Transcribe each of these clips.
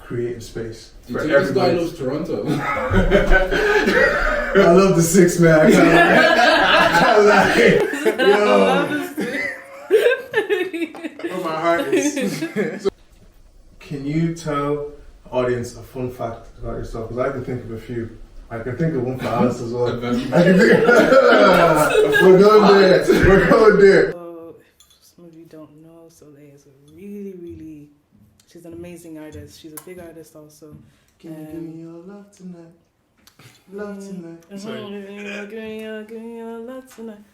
creative space Do you for think this guy everybody. loves Toronto? I love the 6 man. I can't lie. Yo, where my heart is. So, can you tell the audience a fun fact about yourself? Because I can think of a few. I can think of one for Alice as well. I can think we're going there. We're going there. So, if some of you don't know, Soleil is a really, she's an amazing artist. She's a big artist also. Can you give me your love tonight? Love tonight. Sorry. Give me your love tonight.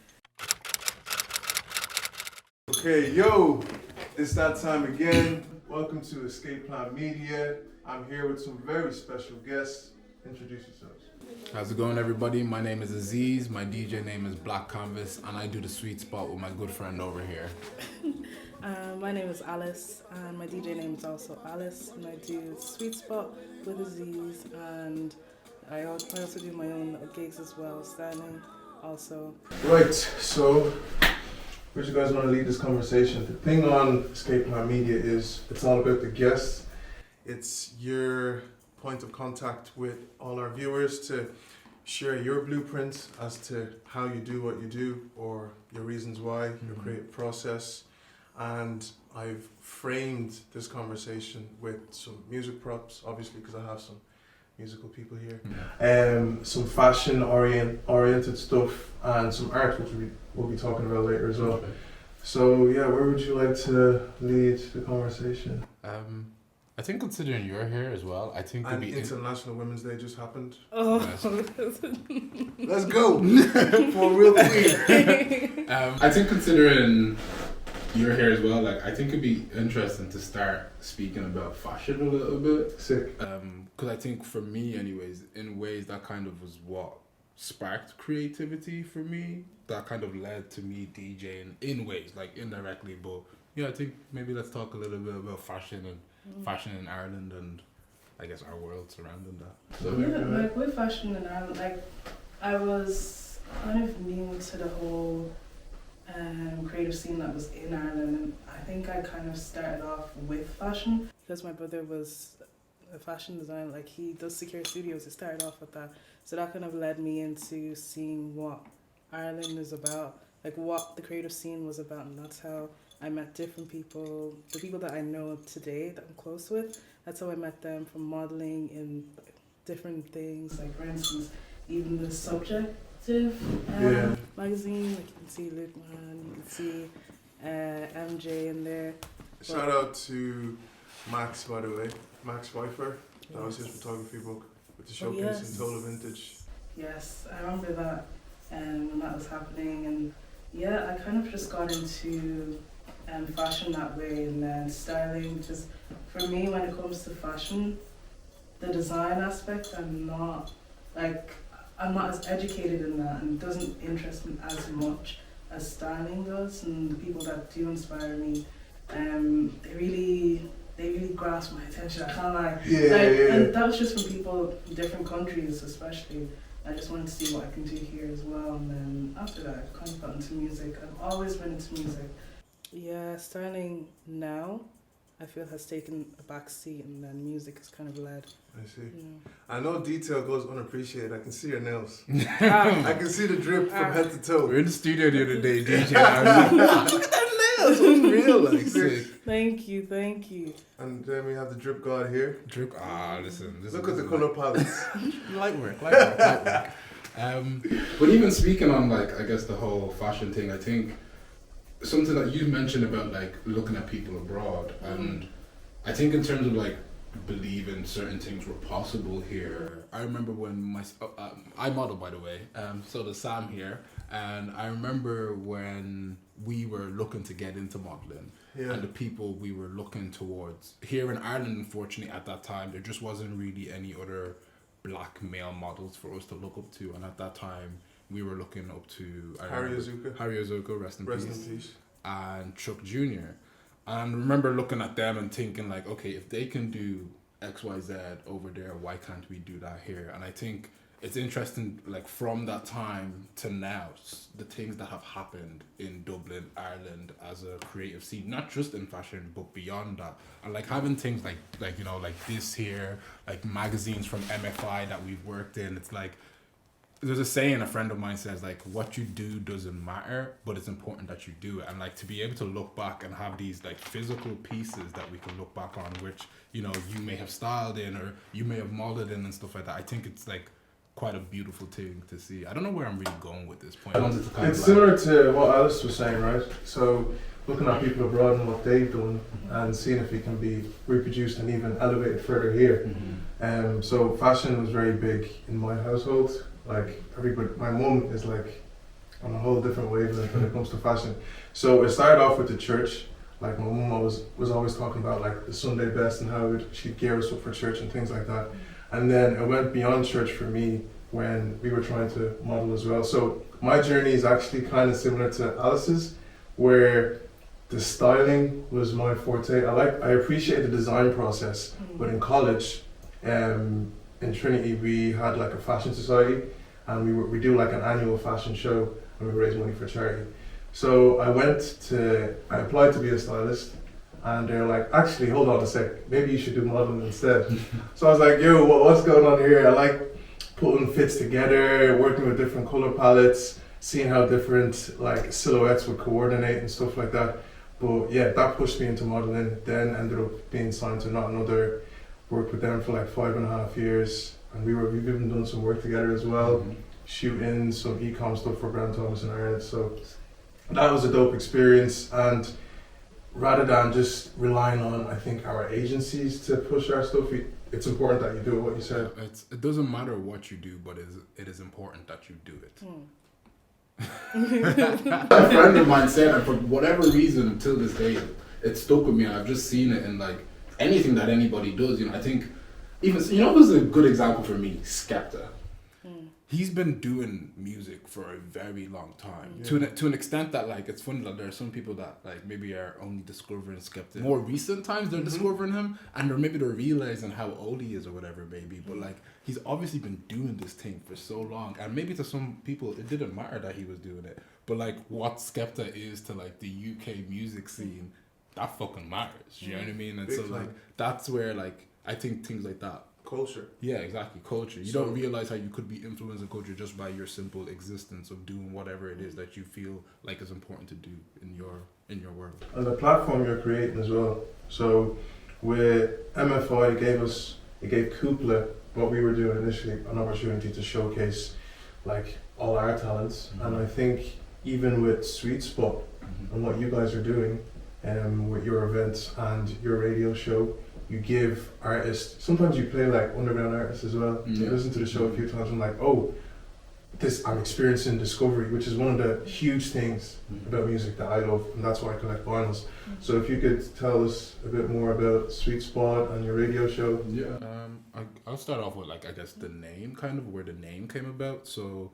Okay, yo, it's that time again. Welcome to Escape Plan Media. I'm here with some very special guests. Introduce yourselves. How's it going, everybody? My name is Azeez, my DJ name is Black Canvas, and I do the sweet spot with my good friend over here. My name is Alice, and my DJ name is also Alice, and I do Sweet Spot with Azeez, and I also do my own gigs as well, styling also. Right, so where do you guys want to lead this conversation? The thing on Escape Plan Media is it's all about the guests. It's your point of contact with all our viewers to share your blueprints as to how you do what you do or your reasons why, your creative process. And I've framed this conversation with some music props, obviously, because I have some musical people here. Some fashion oriented stuff and some art, which we'll be talking about later as well. Okay. So yeah, where would you like to lead the conversation? I think considering you're here as well, I think And International Women's Day just happened. Oh, Let's go for real quick. I think considering you're here as well, like I think it'd be interesting to start speaking about fashion a little bit. Sick. Because I think for me, anyways, in ways that kind of was what sparked creativity for me. That kind of led to me DJing in ways, like indirectly. But yeah, I think maybe let's talk a little bit about fashion and fashion in Ireland and I guess our world surrounding that. So yeah, like with fashion in Ireland, like I was kind of new to the whole creative scene that was in Ireland, and I think I kind of started off with fashion because my brother was a fashion designer. Like he does secure studios. He started off with that, so that kind of led me into seeing what Ireland is about, like what the creative scene was about, and that's how I met different people. The people that I know today that I'm close with, that's how I met them, from modeling in different things. Like for instance, even the Subjective magazine. Like you can see Luke Man, you can see MJ in there. Shout out to Max, by the way. Max Pfeiffer. That was his photography book with the showcase in Total Vintage. Yes, I remember that when that was happening, and yeah, I kind of just got into fashion that way, and then styling, because for me when it comes to fashion, the design aspect, I'm not as educated in that, and it doesn't interest me as much as styling does. And the people that do inspire me, they really grasp my attention, I can't lie. And that was just from people from different countries especially. I just wanted to see what I can do here as well, and then after that I kind of got into music. I've always been into music. Yeah, styling now I feel has taken a back seat, and then music has kind of led. I see. You know. I know detail goes unappreciated. I can see your nails. I can see the drip from head to toe. we're in the studio the other day, DJ. Look at that nails, unreal, like sick. Thank you. And then we have the drip god here. Drip. Listen. Look at the color palettes. Light work. But even speaking on like I guess the whole fashion thing, I think something that you mentioned about like looking at people abroad, and I think in terms of like believing certain things were possible here. I remember when I model, by the way, so does Sam here, and I remember when we were looking to get into modeling. Yeah. And the people we were looking towards here in Ireland, unfortunately at that time there just wasn't really any other black male models for us to look up to, and at that time we were looking up to Harry Azuka, rest in peace, and Chuck Jr. And I remember looking at them and thinking like, okay, if they can do XYZ over there, why can't we do that here? And I think it's interesting, like from that time to now, the things that have happened in Dublin, Ireland, as a creative scene, not just in fashion, but beyond that, and like having things like you know, like this here, like magazines from MFI that we've worked in. It's like there's a saying a friend of mine says, like, what you do doesn't matter, but it's important that you do it. And like to be able to look back and have these like physical pieces that we can look back on, which you know you may have styled in or you may have molded in and stuff like that. I think it's like quite a beautiful thing to see. I don't know where I'm really going with this point. It's similar to what Alice was saying, right? So looking at people abroad and what they've done and seeing if it can be reproduced and even elevated further here. So fashion was very big in my household. Like everybody, my mum is like on a whole different wavelength when it comes to fashion. So it started off with the church. Like my mum was always talking about like the Sunday best and how she'd gear us up for church and things like that. And then it went beyond church for me when we were trying to model as well. So my journey is actually kind of similar to Alice's, where the styling was my forte. I appreciate the design process, but in college, in Trinity, we had like a fashion society, and we do like an annual fashion show, and we raise money for charity. So I applied to be a stylist, and they're like, actually, hold on a sec, maybe you should do modeling instead. So I was like, yo, what's going on here? I like putting fits together, working with different color palettes, seeing how different like silhouettes would coordinate and stuff like that. But yeah, that pushed me into modeling. Then ended up being signed to Not Another. Worked with them for like 5.5 years, and we've even done some work together as well, shooting some e-com stuff for Brand Thomas in Ireland. So that was a dope experience, and rather than just relying on, I think, our agencies to push our stuff, it's important that you do what you said. It doesn't matter what you do, but it is important that you do it. A friend of mine said, and for whatever reason, until this day, it stuck with me, and I've just seen it in like anything that anybody does. You know, I think even, you know, who's a good example for me? Skepta. He's been doing music for a very long time, to an extent that like it's funny that there are some people that like maybe are only discovering Skepta more recent times. They're discovering him, and they're realizing how old he is or whatever, maybe. But like he's obviously been doing this thing for so long, and maybe to some people it didn't matter that he was doing it. But like what Skepta is to like the UK music scene, that fucking matters. You know what I mean? And so like that's where like I think things like that. Culture. Yeah, exactly. Culture. You don't realize how you could be influencing culture just by your simple existence of doing whatever it is that you feel like is important to do in your world. And the platform you're creating as well. So with MFI, it gave Couple, what we were doing initially, an opportunity to showcase like all our talents. And I think even with Sweet Spot and what you guys are doing, with your events and your radio show, you give artists, sometimes you play like underground artists as well. I listened to the show a few times, I'm like, oh, I'm experiencing discovery, which is one of the huge things about music that I love, and that's why I collect vinyls. So if you could tell us a bit more about Sweet Spot and your radio show. Yeah. I'll start off with like, I guess the name, kind of where the name came about. So,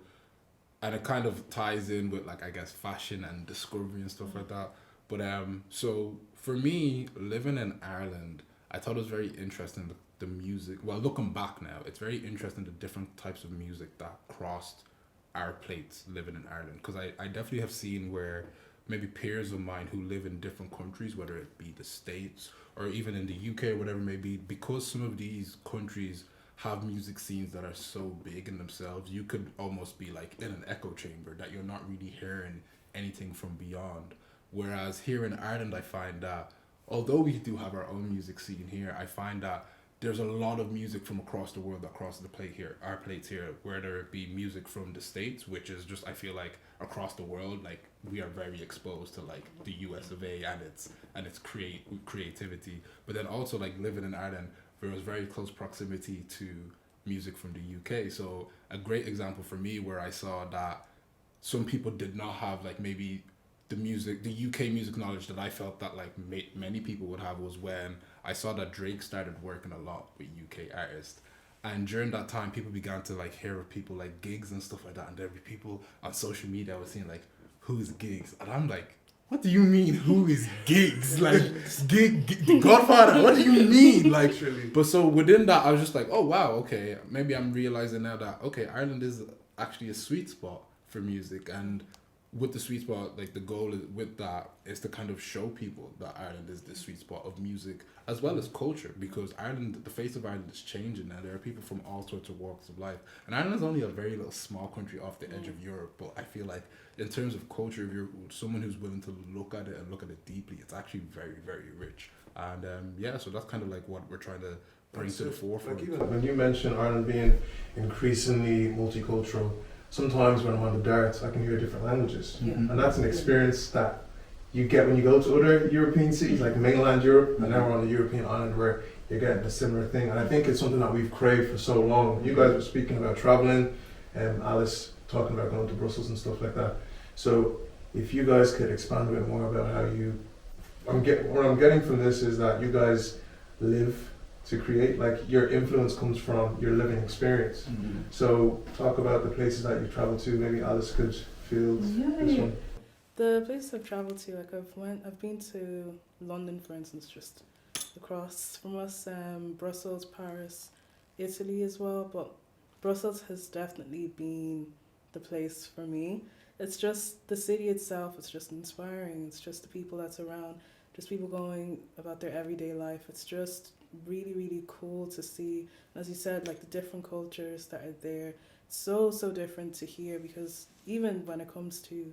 and it kind of ties in with like, I guess fashion and discovery and stuff like that. But so for me, living in Ireland, I thought it was very interesting the music. Well, looking back now, it's very interesting the different types of music that crossed our plates living in Ireland. Because I definitely have seen where maybe peers of mine who live in different countries, whether it be the States or even in the UK or whatever it may be, because some of these countries have music scenes that are so big in themselves, you could almost be like in an echo chamber that you're not really hearing anything from beyond. Whereas here in Ireland, I find that although we do have our own music scene here, I find that there's a lot of music from across the world that crosses the plate here, our plates here, whether it be music from the States, which is just, I feel like across the world, like we are very exposed to like the US of A and its creativity. But then also like living in Ireland, there was very close proximity to music from the UK. So a great example for me where I saw that some people did not have like maybe the UK music knowledge that I felt that like many people would have was when I saw that Drake started working a lot with UK artists. And during that time, people began to like hear of people like Gigs and stuff like that. And there were people on social media I was seeing like, who's Gigs? And I'm like, what do you mean? Who is gigs? Like gig Godfather? What do you mean? Like, but so within that, I was just like, oh wow, okay. Maybe I'm realizing now that okay, Ireland is actually a sweet spot for music, and with the sweet spot, like the goal is, with that is to kind of show people that Ireland is the sweet spot of music as well as culture, because Ireland, the face of Ireland is changing now. There are people from all sorts of walks of life, and Ireland is only a very little small country off the edge of Europe, but I feel like in terms of culture, if you're someone who's willing to look at it and look at it deeply, it's actually very, very rich. And yeah, so that's kind of like what we're trying to bring to the forefront. Like even when you mention Ireland being increasingly multicultural, sometimes when I'm on the darts, I can hear different languages. And that's an experience that you get when you go to other European cities, like mainland Europe, and now we're on a European island where you're getting a similar thing. And I think it's something that we've craved for so long. You guys were speaking about traveling, and Alice talking about going to Brussels and stuff like that. So if you guys could expand a bit more about how you, what I'm getting from this is that you guys live to create, like your influence comes from your living experience. So talk about the places that you travel to. Maybe Alice could field this one. The places I've traveled to, like I've been to London, for instance, just across from us, Brussels, Paris, Italy as well. But Brussels has definitely been the place for me. It's just the city itself. It's just inspiring. It's just the people that's around, just people going about their everyday life. It's just really, really cool to see. As you said, like the different cultures that are there. It's so different to here, because even when it comes to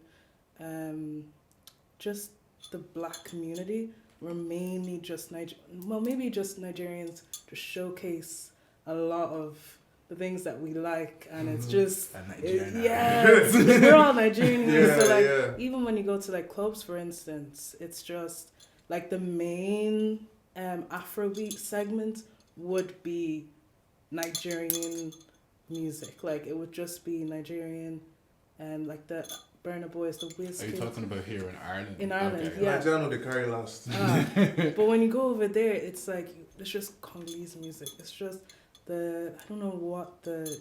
just the black community, we're mainly just maybe just Nigerians to showcase a lot of the things that we like, and it's just we're all Nigerians. So like even when you go to like clubs, for instance, it's just like the main Afrobeat segment would be Nigerian music. Like it would just be Nigerian, and like the Burna Boys, the Wizkid. Are you talking about here in Ireland? In Ireland, okay. yeah. Nigerian they carry last. But when you go over there, it's like it's just Congolese music. It's just I don't know what the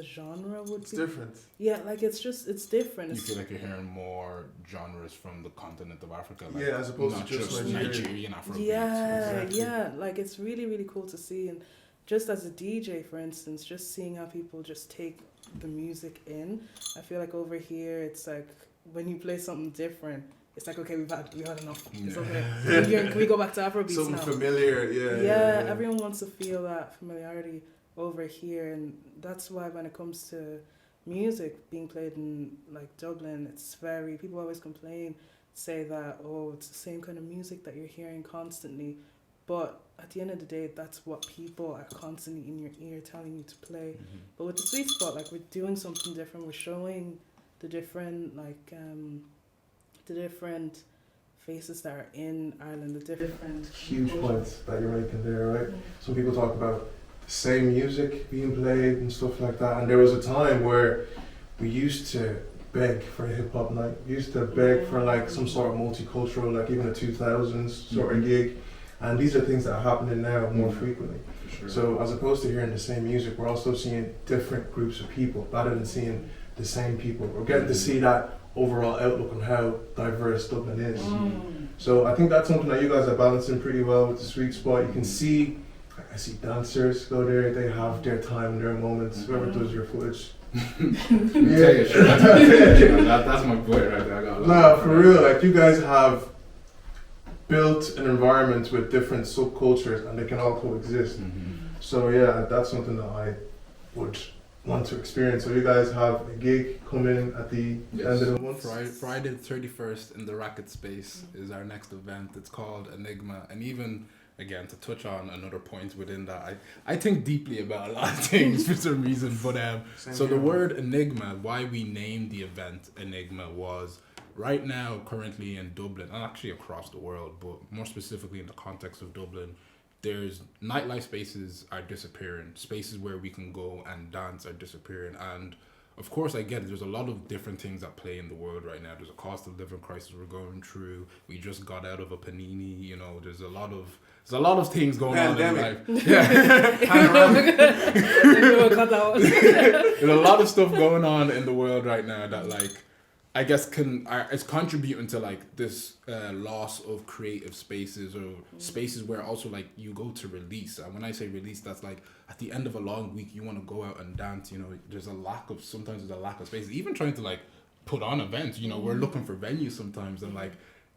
genre would be. It's different. Yeah, like it's different. You feel like you're hearing more genres from the continent of Africa, like as opposed not to just Nigerian Afrobeats. Yeah, like it's really, really cool to see. And just as a DJ, for instance, just seeing how people just take the music in. I feel like over here, it's like when you play something different, it's like, okay, we've had enough. It's okay. Can we go back to Afrobeats something now? familiar, yeah. Everyone wants to feel that familiarity over here, and that's why when it comes to music being played in like Dublin, it's very, people always complain, say that, oh, it's the same kind of music that you're hearing constantly, but at the end of the day, that's what people are constantly in your ear telling you to play. But with the sweet spot, like we're doing something different, we're showing the different the different faces that are in Ireland, the different huge points that you're making there, right? Some people talk about the same music being played and stuff like that, and there was a time where we used to beg for a hip hop night. We used to beg for like some sort of multicultural, like even a 2000s sort of gig, and these are things that are happening now more frequently. Sure. So as opposed to hearing the same music, we're also seeing different groups of people rather than seeing the same people. We're getting to see that overall outlook on how diverse Dublin is. So I think that's something that you guys are balancing pretty well with the sweet spot. You can see, I see dancers go there, they have their time, their moments, whoever does your footage. That's my point right there. No, for real, like you guys have built an environment with different subcultures and they can all coexist. So yeah, that's something that I would want to experience. So you guys have a gig coming at the end of the month? Friday the 31st in the Racket Space is our next event. It's called Enigma, and even again to touch on another point within that, I think deeply about a lot of things for some reason, but so the word Enigma, why we named the event Enigma was right now currently in Dublin, and actually across the world, but more specifically in the context of Dublin, there's nightlife spaces are disappearing. Spaces where we can go and dance are disappearing. And of course, I get it. There's a lot of different things at play in the world right now. There's a cost of living crisis we're going through. We just got out of a panini. You know, there's a lot of things going on in life. Yeah. There's a lot of stuff going on in the world right now that like I guess it's contributing to like this loss of creative spaces or spaces where also like you go to release. And when I say release, that's like at the end of a long week, you want to go out and dance. You know, sometimes there's a lack of spaces. Even trying to like put on events. You know, we're looking for venues sometimes, and like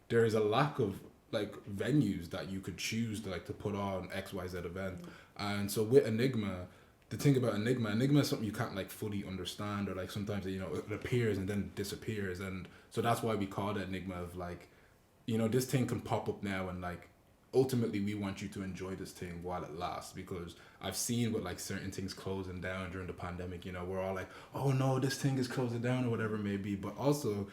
there is a lack of like venues that you could choose to like to put on XYZ event. And so with Enigma, the thing about Enigma is something you can't like fully understand, or like sometimes, you know, it appears and then disappears. And so that's why we call it Enigma, of like, you know, this thing can pop up now, and like ultimately we want you to enjoy this thing while it lasts. Because I've seen with like certain things closing down during the pandemic, you know, we're all like, oh no, this thing is closing down or whatever it may be. But also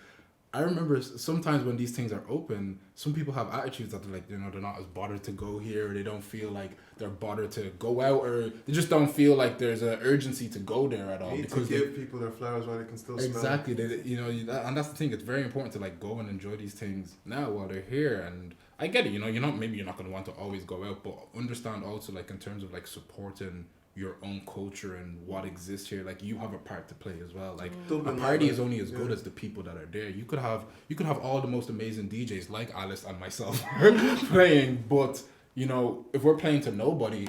I remember sometimes when these things are open, some people have attitudes that they're like, you know, they're not as bothered to go here, or they don't feel like they're bothered to go out, or they just don't feel like there's an urgency to go there at all. You need because to give people their flowers while they can still smell. Exactly, you know, and that's the thing. It's very important to like go and enjoy these things now while they're here. And I get it, you know, you're not going to want to always go out, but understand also like in terms of like supporting your own culture and what exists here, like you have a part to play as well. Like a party is only as good as the people that are there. You could have all the most amazing DJs like Alice and myself playing, but you know, if we're playing to nobody,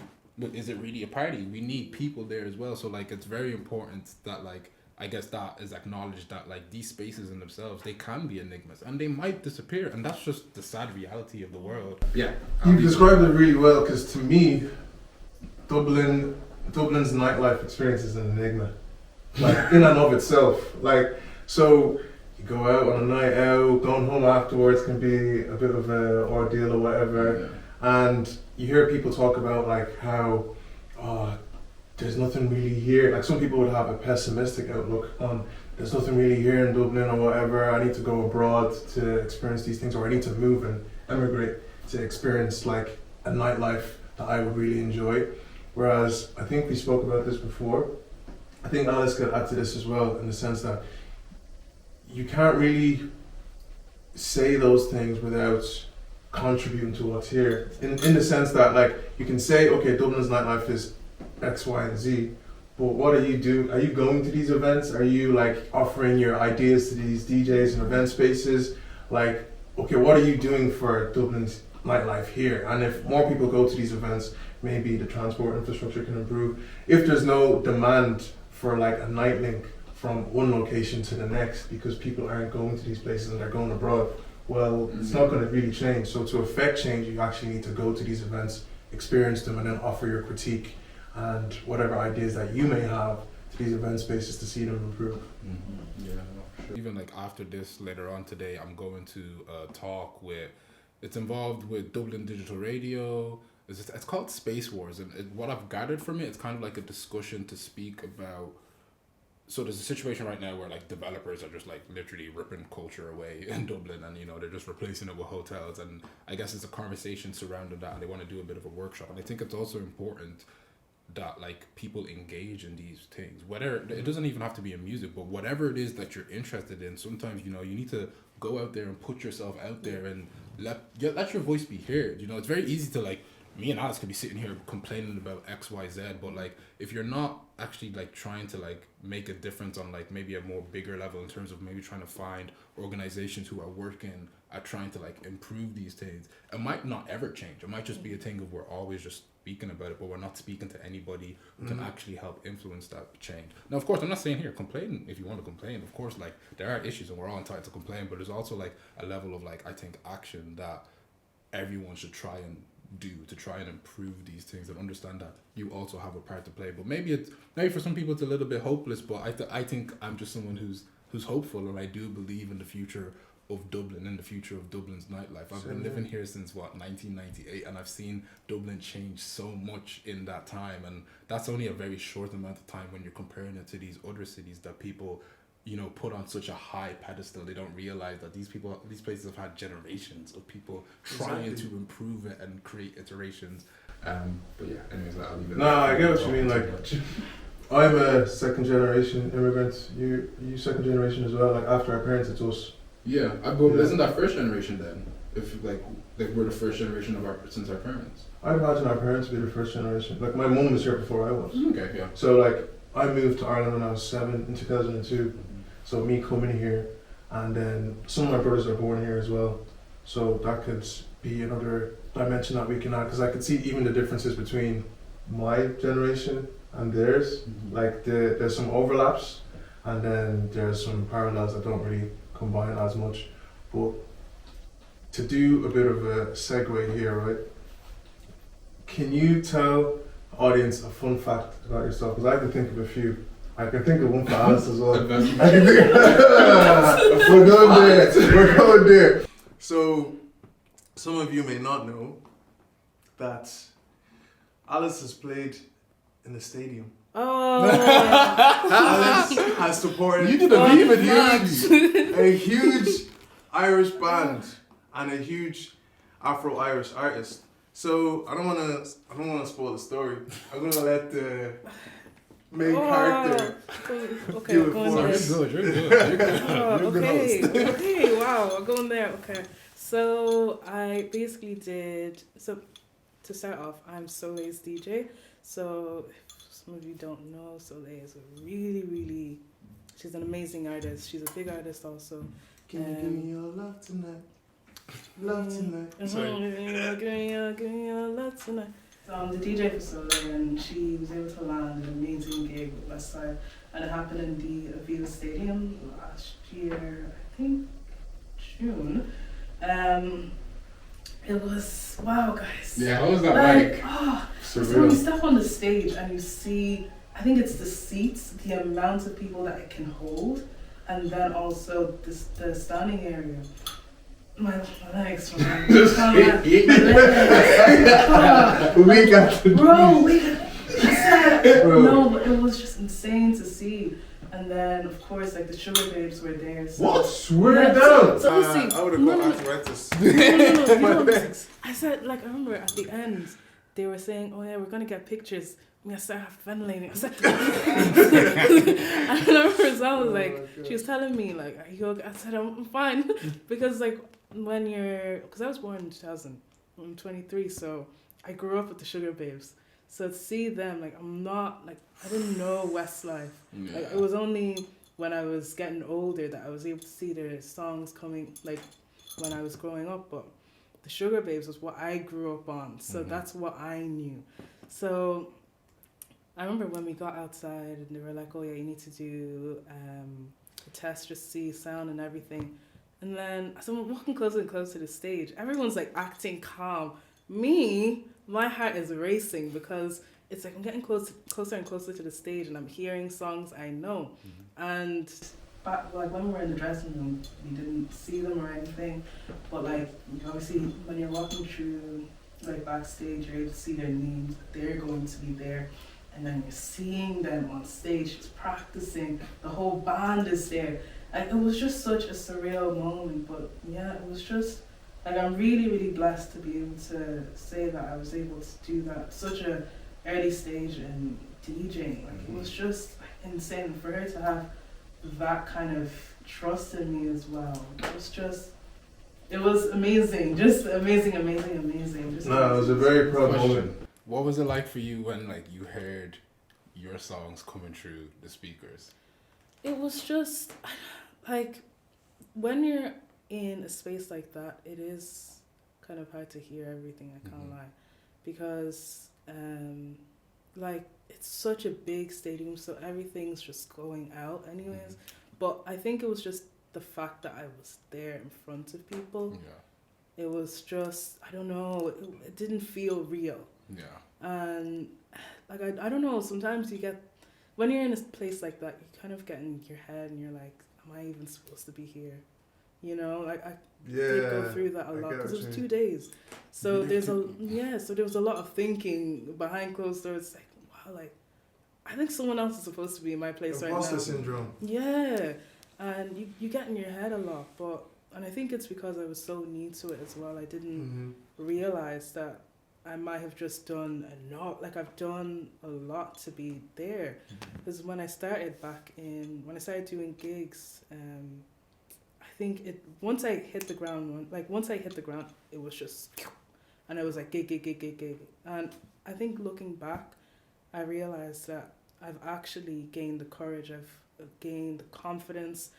is it really a party? We need people there as well. So like it's very important that like I guess that is acknowledged, that like these spaces in themselves, they can be enigmas and they might disappear, and that's just the sad reality of the world. Yeah, you've described it really well, because to me, Dublin's nightlife experience is an enigma, like in and of itself. Like, so you go out on a night out, going home afterwards can be a bit of an ordeal or whatever, and you hear people talk about like how, there's nothing really here. Like some people would have a pessimistic outlook on, there's nothing really here in Dublin or whatever. I need to go abroad to experience these things, or I need to move and emigrate to experience like a nightlife that I would really enjoy. Whereas I think we spoke about this before. I think Alice could add to this as well, in the sense that you can't really say those things without contributing to what's here. In the sense that like you can say, okay, Dublin's nightlife is X, Y, and Z, but what are you doing? Are you going to these events? Are you like offering your ideas to these DJs and event spaces? Like, okay, what are you doing for Dublin's nightlife here? And if more people go to these events, maybe the transport infrastructure can improve. If there's no demand for like a night link from one location to the next because people aren't going to these places and they're going abroad, well, it's not going to really change. So to affect change, you actually need to go to these events, experience them, and then offer your critique and whatever ideas that you may have to these event spaces to see them improve. Yeah, no, sure. Even like after this, later on today, I'm going to talk with, it's involved with Dublin Digital Radio. It's called Space Wars, and what I've gathered from it, it's kind of like a discussion to speak about. So there's a situation right now where like developers are just like literally ripping culture away in Dublin, and you know they're just replacing it with hotels, and I guess it's a conversation surrounding that, and they want to do a bit of a workshop. And I think it's also important that like people engage in these things, whether it doesn't even have to be in music, but whatever it is that you're interested in. Sometimes, you know, you need to go out there and put yourself out there and let your voice be heard. You know, it's very easy to like, me and Alice could be sitting here complaining about X, Y, Z, but like if you're not actually like trying to like make a difference on like maybe a more bigger level in terms of maybe trying to find organizations who are working at trying to like improve these things, it might not ever change. It might just be a thing of we're always just speaking about it, but we're not speaking to anybody who can actually help influence that change. Now, of course, I'm not saying here complain if you want to complain. Of course, like there are issues and we're all entitled to complain, but there's also like a level of like I think action that everyone should try and do to try and improve these things, and understand that you also have a part to play. But maybe for some people it's a little bit hopeless, but I think I'm just someone who's hopeful, and I do believe in the future of Dublin and the future of Dublin's nightlife. I've been living here since 1998, and I've seen Dublin change so much in that time, and that's only a very short amount of time when you're comparing it to these other cities that people, you know, put on such a high pedestal. They don't realize that these places have had generations of people trying to improve it and create iterations. But yeah, anyways, I'll leave it. No, I get what you mean. Like, I'm a second generation immigrant. You second generation as well. Like after our parents, it's us. Yeah, but isn't that first generation then? If like we're the first generation since our parents. I imagine our parents would be the first generation. Like my mum was here before I was. Okay, yeah. So like I moved to Ireland when I was 7 in 2002. So me coming here and then some of my brothers are born here as well, so that could be another dimension that we can add, because I could see even the differences between my generation and theirs. Like there's some overlaps, and then there's some parallels that don't really combine as much. But to do a bit of a segue here, right? Can you tell the audience a fun fact about yourself? Because I can think of a few. I can think of one for Alice as well. I can think we're going there. We're going there. So, some of you may not know that Alice has played in the stadium. Oh, Alice has supported You did a huge Irish band and a huge Afro-Irish artist. So I don't wanna spoil the story. I'm gonna let the main character okay, do it going for there. us. You're good. Oh, You're a good okay, host. okay, wow, I'm going there. Okay, so I basically did. So to start off, I'm Soleil's DJ. So if some of you don't know, Soleil is a really, she's an amazing artist. She's a big artist also. Give me your love tonight. Love tonight. Sorry. Give me your love tonight. So I'm the DJ for Soleil, and she was able to land an amazing gig with Westside, and it happened in the Aviva Stadium last year, I think June. It was wow, guys. Yeah, how was that like? So when you step on the stage and you see, I think it's the seats, the amount of people that it can hold, and then also the standing area. My legs, man. We got to Bro, no, but it was just insane to see. And then, of course, like the Sugar Babes were there. So what? Swear yeah, down! So listen, I would have got arthritis. no. I said, like, I remember at the end, they were saying, oh yeah, we're going to get pictures. I started ventilating. I said, and I remember as well, like, she was telling me, like, are you okay? I said, I'm fine. Because, like, when because I was born in 2000, I'm 23, so I grew up with the Sugar Babes. So to see them, like, I'm not, like, I didn't know Westlife. Yeah. Like, it was only when I was getting older that I was able to see their songs coming, like, when I was growing up. But the Sugar Babes was what I grew up on, so that's what I knew. So I remember when we got outside and they were like, oh yeah, you need to do a test, just see sound and everything. And then as I'm walking closer and closer to the stage, everyone's like acting calm. Me, my heart is racing because it's like I'm getting closer and closer to the stage, and I'm hearing songs I know. And but like when we were in the dressing room, we didn't see them or anything. But like obviously when you're walking through like backstage, you're able to see their names. They're going to be there. And then you're seeing them on stage, just practicing. The whole band is there. Like, it was just such a surreal moment. But yeah, it was just like I'm really blessed to be able to say that I was able to do that at such a early stage in DJing. Like it was just insane for her to have that kind of trust in me as well. It was amazing, just amazing. Just No, it was a very proud moment. What was it like for you when like you heard your songs coming through the speakers? It was just like when you're in a space like that, it is kind of hard to hear everything, I can't lie, because like it's such a big stadium, so everything's just going out anyways. But I think it was just the fact that I was there in front of people. It was just, I don't know, it didn't feel real. And like I don't know, sometimes you get, when you're in a place like that, you kind of get in your head and you're like, am I even supposed to be here? You know, like I did go through that a lot because it was 2 days. So so there was a lot of thinking behind closed doors. Like, wow, like I think someone else is supposed to be in my place right now. Imposter syndrome. Yeah, and you get in your head a lot, and I think it's because I was so new to it as well. I didn't realize that I might have just done enough. Like I've done a lot to be there, because when I started doing gigs, I think once I hit the ground, it was just, and it was like gig, and I think looking back, I realized that I've actually gained the courage, I've gained the confidence,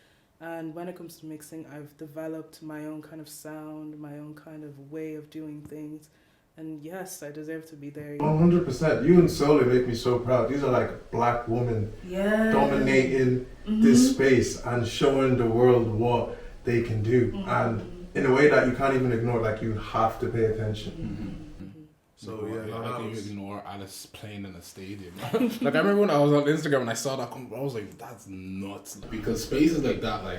And when it comes to mixing, I've developed my own kind of sound, my own kind of way of doing things. And yes, I deserve to be there. 100%. You and Soli make me so proud. These are like black women dominating this space and showing the world what they can do. And in a way that you can't even ignore, like you have to pay attention. So how can you ignore Alice playing in a stadium? Like I remember when I was on Instagram and I saw that, I was like, that's nuts. Because spaces like that, like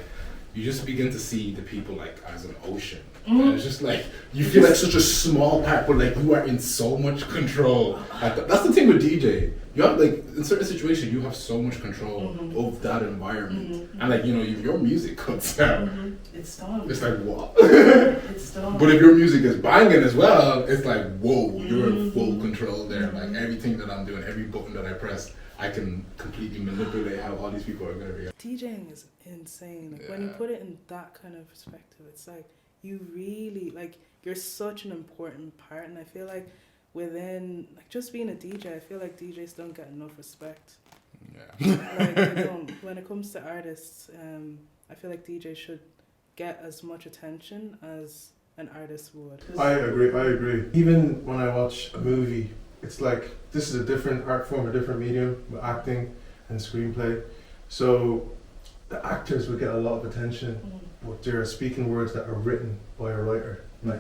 you just begin to see the people like as an ocean. And it's just like you feel like such a small part, but like you are in so much control. Like, that's the thing with DJ. You have like in certain situations you have so much control of that environment, and like you know if your music cuts out, it's done. It's like what? It's done. But if your music is banging as well, it's like whoa, you're in full control there. Like everything that I'm doing, every button that I press, I can completely manipulate how all these people are gonna react. DJing is insane. Like when you put it in that kind of perspective, it's like you really like you're such an important part, and I feel like within like just being a DJ, I feel like DJs don't get enough respect. Like they don't. When it comes to artists, I feel like DJs should get as much attention as an artist would. I agree. Even when I watch a movie, it's like this is a different art form, a different medium with acting and screenplay. So the actors would get a lot of attention, but there are speaking words that are written by a writer. Like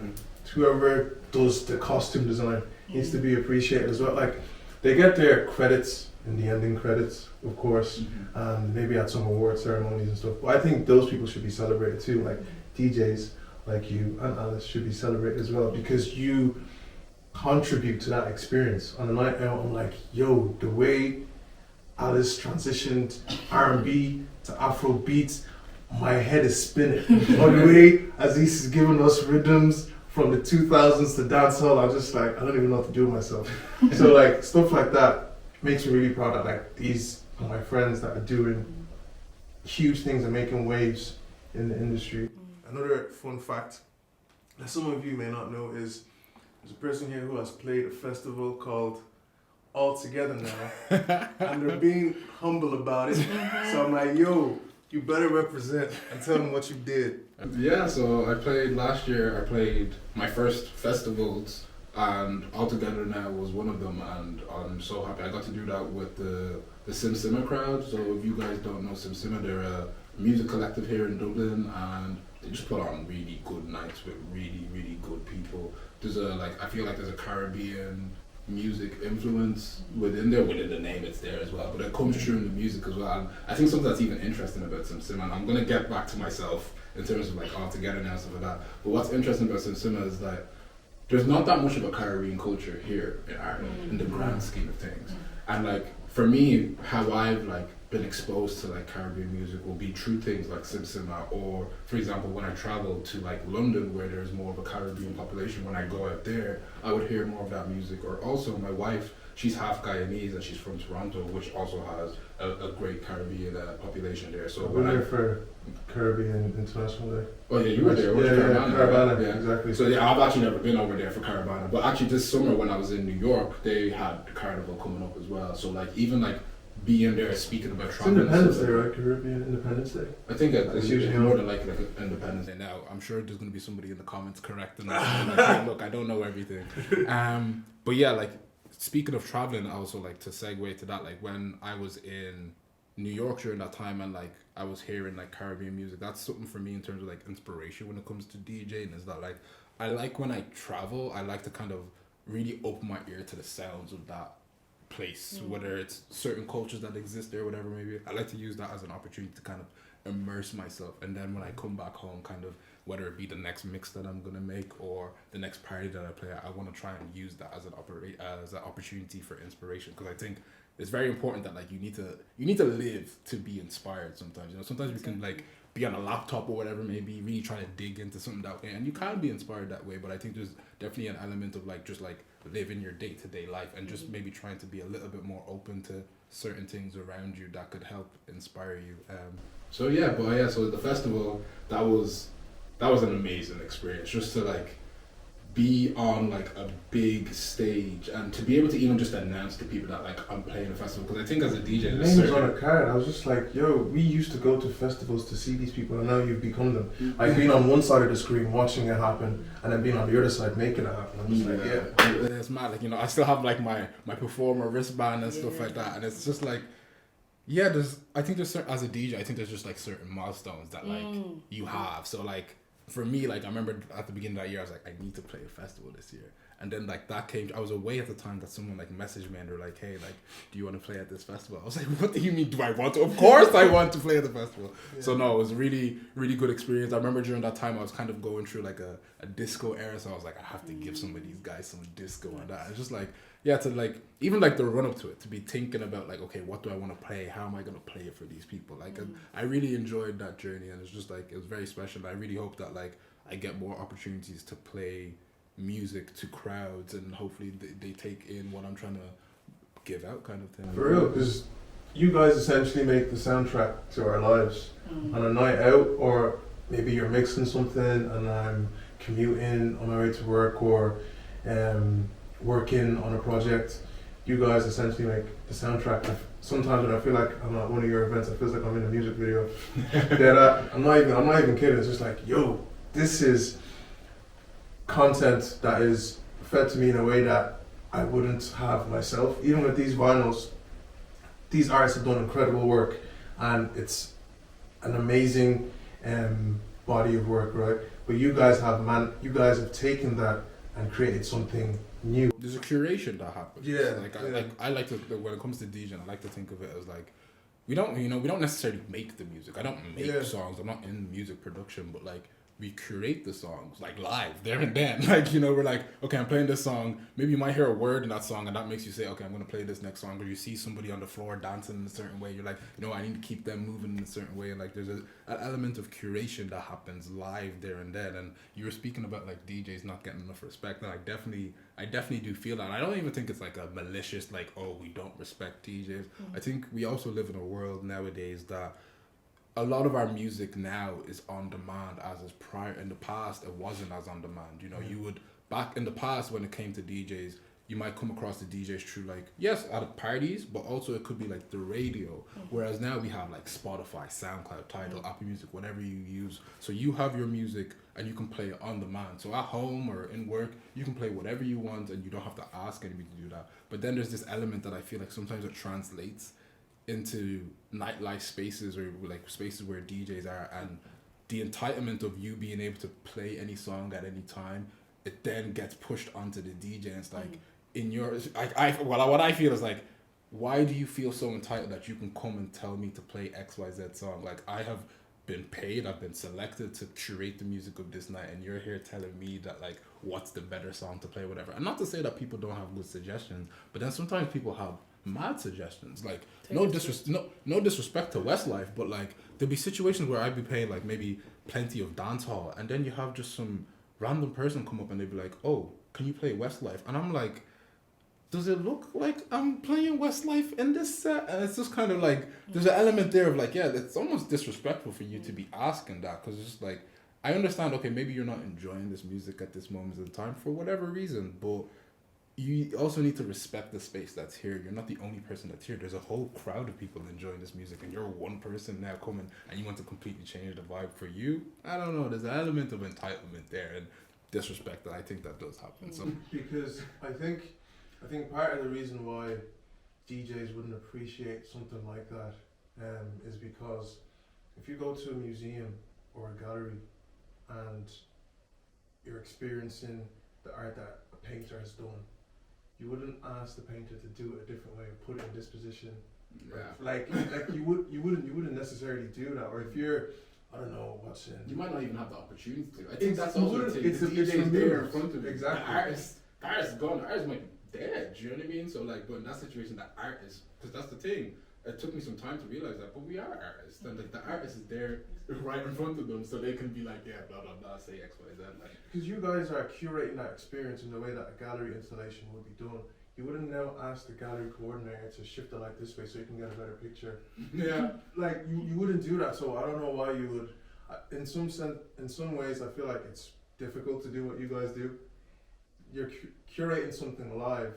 whoever does the costume design needs to be appreciated as well. Like they get their credits in the ending credits, of course, and maybe at some award ceremonies and stuff. But I think those people should be celebrated too. Like DJs like you and Alice should be celebrated as well, because you contribute to that experience. On the night out, I'm like, yo, the way Alice transitioned R&B to Afro beats, my head is spinning. Or the way Azeez is giving us rhythms from the 2000s to dancehall, I'm just like, I don't even know what to do with myself. So like stuff like that makes me really proud that like these are my friends that are doing huge things and making waves in the industry. Another fun fact that some of you may not know is there's a person here who has played a festival called All Together Now, and they're being humble about it. So I'm like, yo, you better represent and tell them what you did. Yeah, so I played last year. I played my first festivals, and All Together Now was one of them, and I'm so happy I got to do that with the Sim Simma crowd. So if you guys don't know Sim Simma, they're a music collective here in Dublin, and they just put on really good nights with really, really good people. There's I feel like there's a Caribbean music influence within there, within the name it's there as well, but it comes through in the music as well. And I think something that's even interesting about Sim Simma, and I'm gonna get back to myself in terms of like All Together Now and stuff like that, but what's interesting about Sim Simma is that there's not that much of a Caribbean culture here in Ireland in the grand scheme of things. And like for me, how I've like been exposed to like Caribbean music will be through things like Sim Simma, or for example when I travel to like London where there's more of a Caribbean population, when I go out there I would hear more of that music. Or also my wife, she's half Guyanese and she's from Toronto, which also has a great Caribbean population there. So we're there for Caribbean International Day. Oh yeah, you were there. Caravana, yeah, exactly. So yeah, I've actually never been over there for Caravana, but actually this summer when I was in New York, they had the carnival coming up as well. So like even like being there speaking about travel. It's Independence Day, right? Caribbean Independence Day. I think it's usually more than like Independence Day. Now I'm sure there's gonna be somebody in the comments correcting us. Like, hey, look, I don't know everything. But yeah, like speaking of traveling, I also like to segue to that. Like when I was in New York during that time, and like I was hearing like Caribbean music, that's something for me in terms of like inspiration when it comes to DJing. Is that like I like when I travel, I like to kind of really open my ear to the sounds of that place, whether it's certain cultures that exist there, whatever maybe. I like to use that as an opportunity to kind of immerse myself, and then when I come back home, kind of whether it be the next mix that I'm gonna make or the next party that I play, I want to try and use that as an opportunity for inspiration, because I think it's very important that like you need to live to be inspired sometimes. You know, sometimes we can like be on a laptop or whatever, maybe really try to dig into something that way, and you can be inspired that way, but I think there's definitely an element of like just like living your day-to-day life and just maybe trying to be a little bit more open to certain things around you that could help inspire you. So the festival, that was an amazing experience, just to like be on like a big stage and to be able to even just announce to people that like I'm playing a festival, because I think as a DJ The there's name's on certain a card. I was just like, yo, we used to go to festivals to see these people, and now you've become them. Like being on one side of the screen watching it happen, and then being on the other side making it happen. I'm just like, yeah. It's mad, like, you know, I still have like my performer wristband and stuff like that, and it's just like, yeah, I think there's certain, as a DJ, I think there's just like certain milestones that like you have. So like for me, like I remember at the beginning of that year, I was like, I need to play a festival this year. And then like that came, I was away at the time that someone like messaged me and they're like, hey, like, do you want to play at this festival? I was like, what do you mean, do I want to? Of course I want to play at the festival. Yeah. So no, it was a really, really good experience. I remember during that time I was kind of going through like a disco era. So I was like, I have to give some of these guys some disco and that. It's just like, yeah, to like, even like the run up to it, to be thinking about like, okay, what do I want to play? How am I going to play it for these people? Like, I really enjoyed that journey, and it's just like, it was very special. I really hope that like I get more opportunities to play music to crowds, and hopefully they take in what I'm trying to give out, kind of thing. For real, because you guys essentially make the soundtrack to our lives. On a night out, or maybe you're mixing something and I'm commuting on my way to work, or working on a project, you guys essentially make the soundtrack. Sometimes when I feel like I'm at one of your events, it feels like I'm in a music video. I'm not even kidding. It's just like, yo, this is content that is fed to me in a way that I wouldn't have myself. Even with these vinyls, these artists have done incredible work, and it's an amazing body of work, right? But you guys have taken that and created something new. There's a curation that happens. Yeah. I like to, when it comes to DJing, I like to think of it as like, we don't necessarily make the music. I don't make songs. I'm not in music production, but like, we curate the songs like live there and then. Like, you know, we're like, okay, I'm playing this song. Maybe you might hear a word in that song and that makes you say, okay, I'm going to play this next song. Or you see somebody on the floor dancing in a certain way. You're like, you know, I need to keep them moving in a certain way. And like, there's an element of curation that happens live there and then. And you were speaking about like DJs not getting enough respect. And I definitely do feel that. And I don't even think it's like a malicious, like, oh, we don't respect DJs. I think we also live in a world nowadays that a lot of our music now is on demand, as is prior. In the past, it wasn't as on demand. You know, you would, back in the past when it came to DJs, you might come across the DJs through like, yes, at parties, but also it could be like the radio. Whereas now we have like Spotify, SoundCloud, Tidal, Apple Music, whatever you use. So you have your music and you can play it on demand. So at home or in work, you can play whatever you want and you don't have to ask anybody to do that. But then there's this element that I feel like sometimes it translates into nightlife spaces, or like spaces where DJs are, and the entitlement of you being able to play any song at any time, it then gets pushed onto the DJ. And it's like, in your, what I feel is like, why do you feel so entitled that you can come and tell me to play XYZ song? Like, I have been paid, I've been selected to curate the music of this night, and you're here telling me that like, what's the better song to play, whatever. And not to say that people don't have good suggestions, but then sometimes people have mad suggestions. Like, no disrespect to Westlife, but like, there'll be situations where I'd be playing like maybe plenty of dance hall, and then you have just some random person come up and they'd be like, oh, can you play Westlife? And I'm like, does it look like I'm playing Westlife in this set? And it's just kind of like, there's an element there of like, yeah, it's almost disrespectful for you to be asking that, because it's just like, I understand, okay, maybe you're not enjoying this music at this moment in time for whatever reason, but you also need to respect the space that's here. You're not the only person that's here. There's a whole crowd of people enjoying this music, and you're one person now coming and you want to completely change the vibe for you. I don't know. There's an element of entitlement there and disrespect that I think that does happen. So because I think part of the reason why DJs wouldn't appreciate something like that is because if you go to a museum or a gallery and you're experiencing the art that a painter has done, you wouldn't ask the painter to do it a different way, put it in this position. yeah. Like you wouldn't necessarily do that. Or if you're, I don't know, watching. You might not even have the opportunity to. I think that's you also the wouldn't- thing. it's The a- DJ it's is a there mirror. in front of you. Exactly. The artist is gone. The artist might be dead. Do you know what I mean? So like, but in that situation, the artist, because that's the thing. It took me some time to realize that, but we are artists, and like the artist is there right in front of them, so they can be like, yeah, blah blah blah, say X, Y, Z. Like, Because you guys are curating that experience in the way that a gallery installation would be done. You wouldn't now ask the gallery coordinator to shift the light this way so you can get a better picture. yeah. Like you wouldn't do that. So I don't know why you would. In some ways, I feel like it's difficult to do what you guys do. you're curating something live,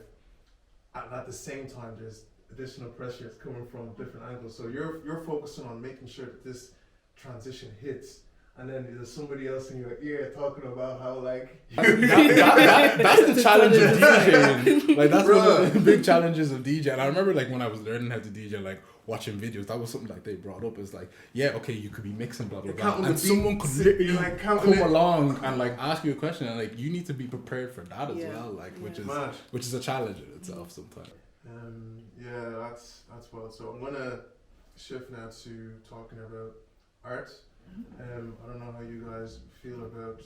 and at the same time there's additional pressure that's coming from different angles. So you're focusing on making sure that this transition hits, and then there's somebody else in your ear talking about how like that's the challenge of DJing. Like that's one Bruh. of the big challenges of DJ. And I remember like when I was learning how to DJ, like watching videos, that was something like they brought up. Is like, yeah, okay, you could be mixing blah blah You're blah, counting and the someone beats, could literally like counting come it. along and like ask you a question, and like you need to be prepared for that as Yeah. well. Like which Yeah. is a challenge in itself sometimes. Yeah, that's wild. So I'm gonna shift now to talking about art. I don't know how you guys feel about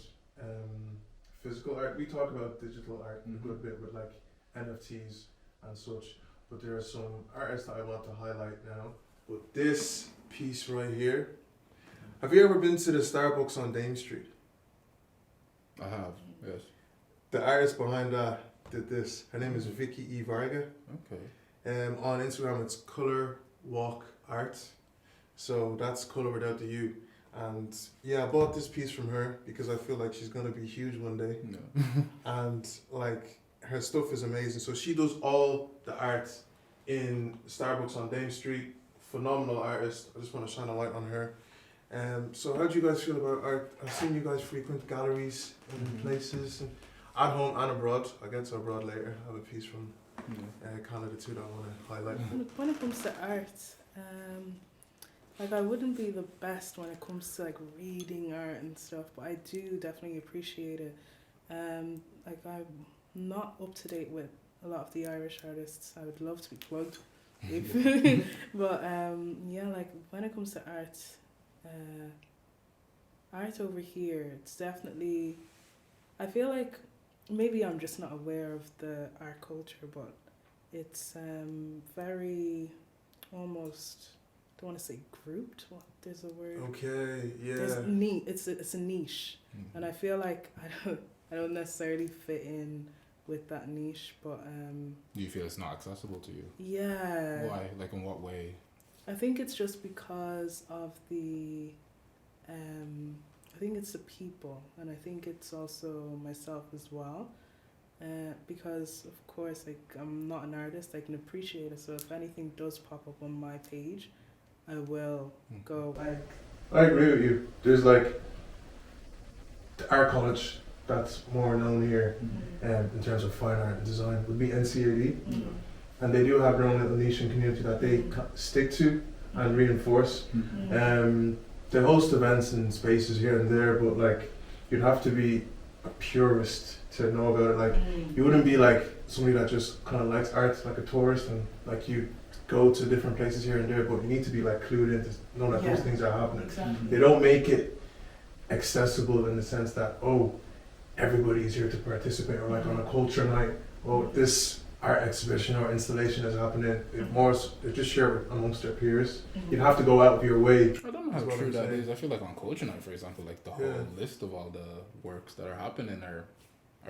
physical art. We talk about digital art a good bit with like NFTs and such, but there are some artists that I want to highlight now. But this piece right here, have you ever been to the Starbucks on Dame Street? I have, yes. The artist behind that did this. Her name is Vicky E. Varga. Okay. On Instagram, it's Color Walk Art. So that's color without the U. And yeah, I bought this piece from her because I feel like she's gonna be huge one day. No. And like her stuff is amazing. So she does all the art in Starbucks on Dame Street. Phenomenal artist. I just want to shine a light on her. So how do you guys feel about art? I've seen you guys frequent galleries and places, and at home and abroad. I'll get to abroad later. I have a piece from Canada too that I want to highlight. When it comes to art, like I wouldn't be the best when it comes to like reading art and stuff, but I do definitely appreciate it. Like I'm not up to date with a lot of the Irish artists. I would love to be plugged, if but yeah, like when it comes to art, art over here, it's definitely. I feel like maybe I'm just not aware of the art culture, but it's very almost. Don't want to say grouped. What there's a word. Okay, yeah. There's it's a niche, and I feel like I don't necessarily fit in with that niche, but Do you feel it's not accessible to you? yeah. Why? Like in what way? I think it's just because of the I think it's the people, and I think it's also myself as well. Because of course, like I'm not an artist, I can appreciate it. So if anything does pop up on my page, I will go like. I agree with you. There's like the art college that's more known here in terms of fine art and design would be NCAD, and they do have their own little niche and community that they stick to and reinforce. They host events and spaces here and there, but like you'd have to be a purist to know about it. Like you wouldn't be like somebody that just kind of likes art, like a tourist, and like you go to different places here and there, but you need to be like clued in to know that those things are happening. Exactly. They don't make it accessible in the sense that, oh, everybody is here to participate, or like on a culture night, oh, this art exhibition or installation is happening. They just share it amongst their peers. You'd have to go out of your way. I don't know how That's what true I'm that saying. is. I feel like on Culture Night, for example, like the whole list of all the works that are happening are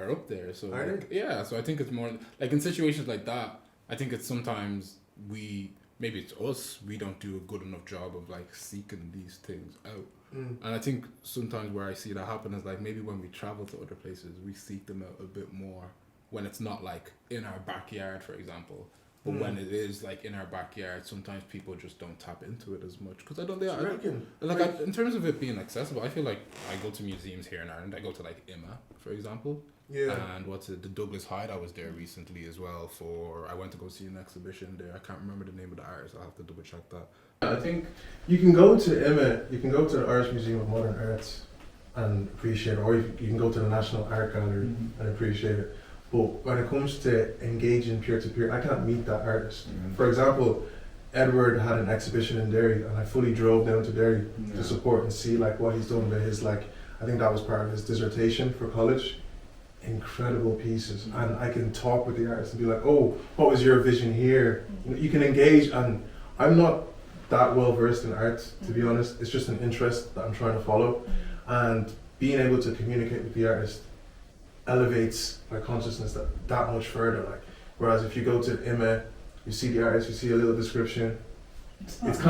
up there. So Are like, yeah, so I think it's more like in situations like that. I think it's sometimes maybe it's us, we don't do a good enough job of like seeking these things out. And I think sometimes where I see that happen is like maybe when we travel to other places, we seek them out a bit more when it's not like in our backyard, for example. But when it is like in our backyard, sometimes people just don't tap into it as much. Because I don't, in terms of it being accessible, I feel like I go to museums here in Ireland. I go to like IMA, for example. Yeah. And the Douglas Hyde, I was there recently as well I went to go see an exhibition there. I can't remember the name of the artist. I'll have to double check that. I think you can go to IMA, you can go to the Irish Museum of Modern Arts and appreciate it, or you can go to the National Art Gallery and appreciate it. But when it comes to engaging peer-to-peer, I can't meet that artist. For example, Edward had an exhibition in Derry, and I fully drove down to Derry to support and see like what he's done with his I think that was part of his dissertation for college. Incredible pieces, and I can talk with the artist and be like, oh, what was your vision here? You can engage, and I'm not that well versed in art, to be honest. It's just an interest that I'm trying to follow, and being able to communicate with the artist elevates my consciousness that much further. Like, whereas if you go to IMA, you see the artist, you see a little description. It's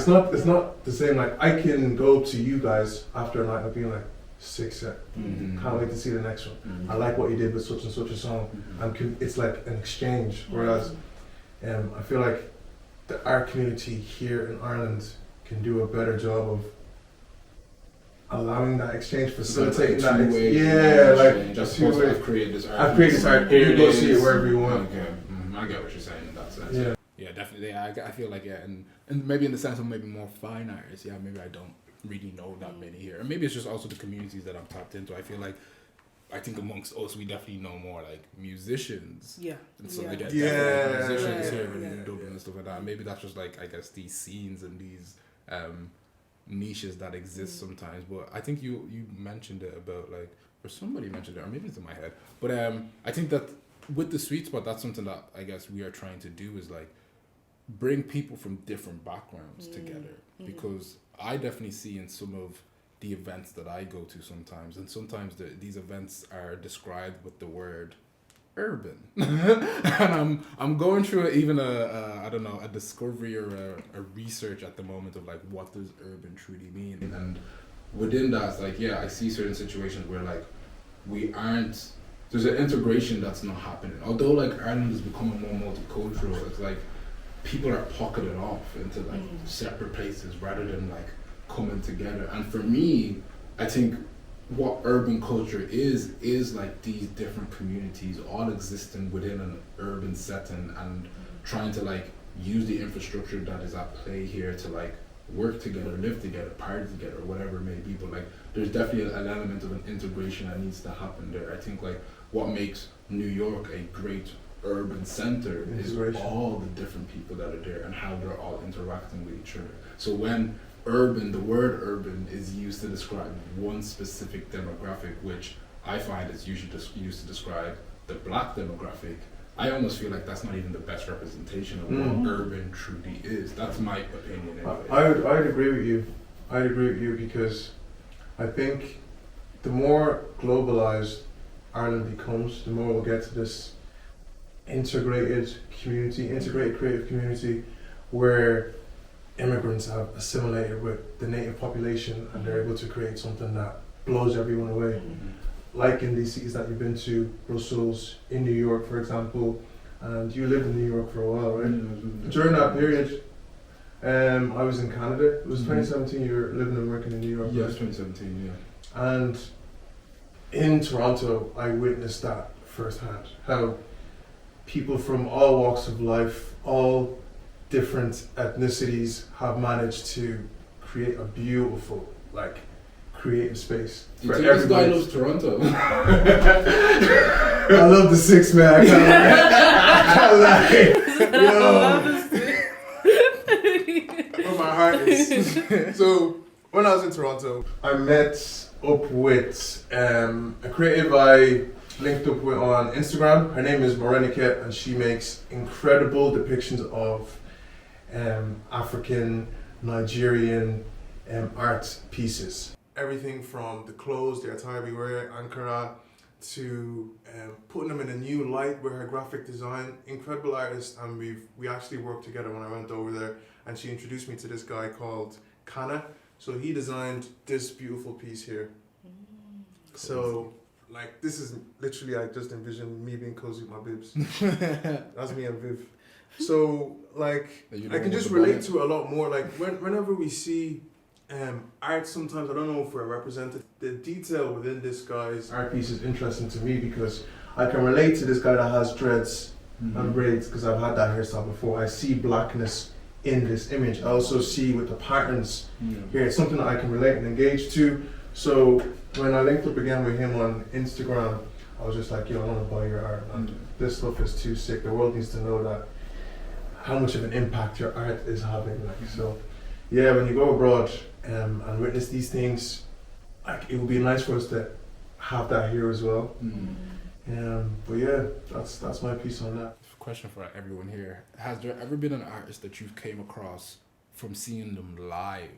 not the same. Like I can go to you guys after a night of being like, sick set. Mm-hmm. Can't wait to see the next one. Mm-hmm. I like what you did with such and such a song. Mm-hmm. It's like an exchange. Whereas I feel like the art community here in Ireland can do a better job of allowing that exchange, facilitating that. Just I've created this art. I've created this art. Here You go see it wherever you want. Okay. I get what you're saying in that sense. Yeah. Yeah, definitely. Yeah, I feel like and maybe in the sense of maybe more fine artists. Yeah, maybe I don't really know that many here, and maybe it's just also the communities that I'm tapped into. I feel like I think amongst us we definitely know more like musicians. Yeah. And so they get Yeah. musicians Yeah. here in Yeah. Dublin and stuff like that. Maybe that's just like I guess these scenes and these niches that exist sometimes. But I think you mentioned it about like, or somebody mentioned it, or maybe it's in my head. But I think that with the sweet spot, that's something that I guess we are trying to do is like bring people from different backgrounds together, because I definitely see in some of the events that I go to sometimes, and sometimes these events are described with the word urban, and I'm going through even a discovery or a research at the moment of like what does urban truly mean, and within that it's like I see certain situations where like there's an integration that's not happening, although like Ireland is becoming more multicultural. It's like people are pocketed off into like separate places rather than like coming together. And for me, I think what urban culture is like these different communities all existing within an urban setting and trying to like use the infrastructure that is at play here to like work together, live together, party together, whatever it may be. But like there's definitely an element of an integration that needs to happen there. I think like what makes New York a great urban center is all the different people that are there and how they're all interacting with each other. So when the word urban is used to describe one specific demographic, which I find is usually just used to describe the black demographic, I almost feel like that's not even the best representation of what urban truly is. That's my opinion anyway. I'd agree with you. I'd agree with you because I think the more globalized Ireland becomes, the more we'll get to this integrated creative community where immigrants have assimilated with the native population and they're able to create something that blows everyone away. Like in these cities that you've been to, Brussels, in New York for example, and you lived in New York for a while, right? During that period, I was in Canada. It was 2017 you were living and working in New York. Yeah, right? 2017, yeah. And in Toronto, I witnessed that firsthand, how people from all walks of life, all different ethnicities have managed to create a beautiful, like, creative space Do you for think this guy everybody. loves Toronto? I love the six man. I can't lie. Yo, where my heart is. So when I was in Toronto, I met up with a creative I linked up with on Instagram. Her name is Morenike, and she makes incredible depictions of African, Nigerian art pieces. Everything from the clothes, the attire we wear, Ankara, to putting them in a new light with her graphic design. Incredible artist, and we actually worked together when I went over there, and she introduced me to this guy called Kana. So he designed this beautiful piece here. So like this is literally, I just envision me being cozy with my bibs. That's me and Viv. So like I can just relate to it a lot more. Like whenever we see art, sometimes I don't know if we're represented. The detail within this guy's art piece is interesting to me because I can relate to this guy that has dreads and braids because I've had that hairstyle before. I see blackness in this image. I also see with the patterns here, it's something that I can relate and engage to. So when I linked up again with him on Instagram, I was just like, yo, I want to buy your art, man. This stuff is too sick. The world needs to know that how much of an impact your art is having. Like, so yeah, when you go abroad and witness these things, like it would be nice for us to have that here as well. But yeah, that's my piece on that. Question for everyone here: has there ever been an artist that you've came across from seeing them live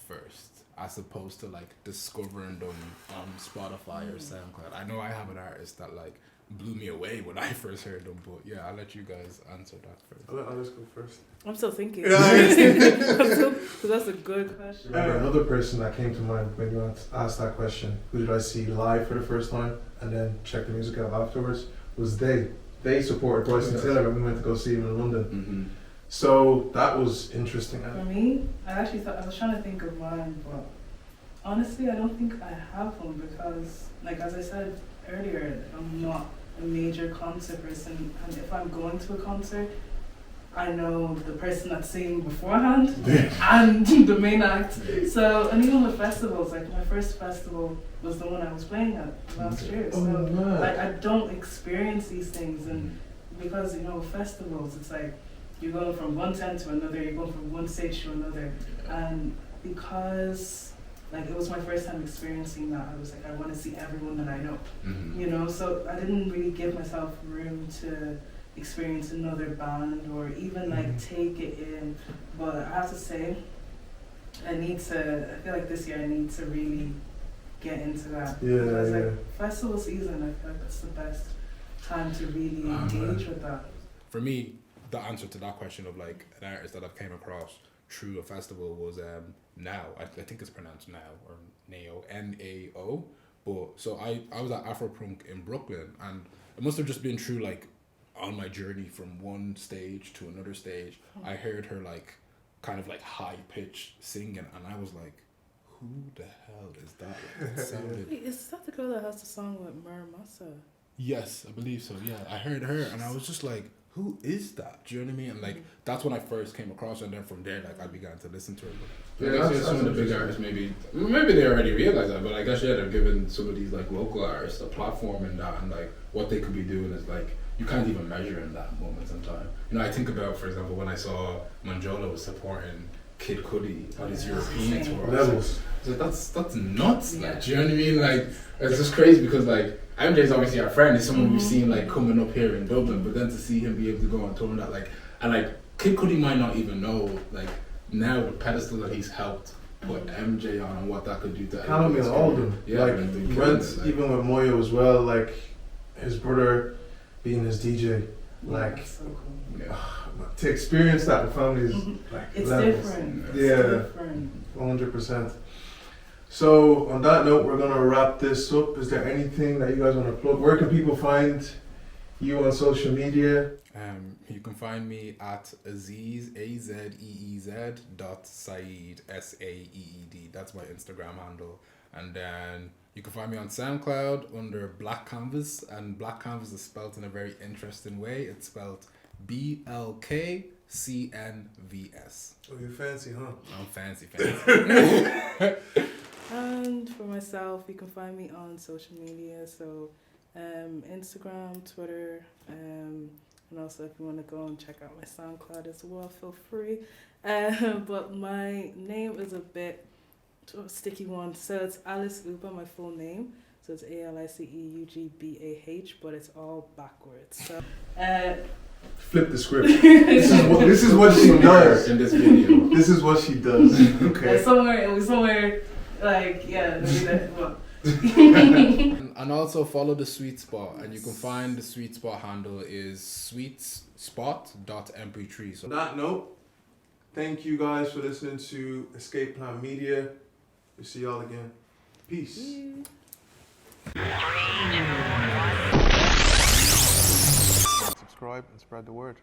first, as opposed to like discovering them on Spotify or SoundCloud? I know I have an artist that like blew me away when I first heard them. But yeah, I'll let you guys answer that first. I'll just go first. I'm still thinking. Yeah. So that's a good question. Remember another person that came to mind when you asked that question, who did I see live for the first time and then check the music out afterwards, was they. They supported Bryson Tiller when we went to go see him in London. Mm-hmm. So that was interesting. For me, I actually thought, I was trying to think of mine, but honestly, I don't think I have one because, like as I said earlier, I'm not a major concert person, and if I'm going to a concert, I know the person that's singing beforehand and the main act. So, and even with festivals, like my first festival was the one I was playing at last year. So, like I don't experience these things, and because festivals, it's like you're going from one tent to another, you're going from one stage to another, and because like it was my first time experiencing that, I was like, I want to see everyone that I know, so I didn't really give myself room to experience another band or even like take it in. But I have to say, I feel like this year I need to really get into that. Because like festival season, I feel like that's the best time to really engage with that. For me, the answer to that question of like an artist that I've came across through a festival was Now. I think it's pronounced Now or Nao, Nao. But so I was at Afropunk in Brooklyn, and it must have just been through like on my journey from one stage to another stage, I heard her like kind of like high pitched singing, and I was like, who the hell is that? Like, it sounded... Wait, is that the girl that has the song with Mara Massa? Yes, I believe so. Yeah, I heard her, and I was just like, who is that? Do you know what I mean? And like that's when I first came across her, and then from there, like I began to listen to her. But I guess some of the big artists maybe they already realize that, but I guess they're giving some of these like local artists a platform in that, and like what they could be doing is like you can't even measure in that moment in time. I think about, for example, when I saw Manjola was supporting Kid Cudi on his European tour. Levels. So that's nuts. Like, do you know what I mean? Like, it's just crazy because like MJ's obviously our friend. He's someone we've seen like coming up here in Dublin, but then to see him be able to go on tour and that, like, and like Kid Cudi might not even know like now the pedestal that he's helped put MJ on and what that could do to Callum and Alden. Yeah, like he went even with Moyo as well. Like his brother being his DJ. Like so cool. to experience that with family is like it's levels. different. Yeah, 100%. So on that note, we're gonna wrap this up. Is there anything that you guys want to plug? Where can people find you on social media? You can find me at Azeez AZEEZ .Saeed SAEED. That's my Instagram handle, and then you can find me on SoundCloud under Black Canvas, and Black Canvas is spelled in a very interesting way. It's spelled BLKCNVS. Oh, you're fancy, huh? I'm fancy. And for myself, you can find me on social media, so Instagram, Twitter, and also if you want to go and check out my SoundCloud as well, feel free. But my name is a bit a sticky one, so it's Alice Ugbah, my full name. So it's ALICEUGBAH, but it's all backwards. So flip the script. This is what she does in this video. This is what she does. Okay. Somewhere, like well. And also follow the Sweet Spot, and you can find the Sweet Spot handle is sweetspot.mp3. So on that note, thank you guys for listening to Escape Plan Media. We'll see y'all again. Peace. Subscribe and spread the word.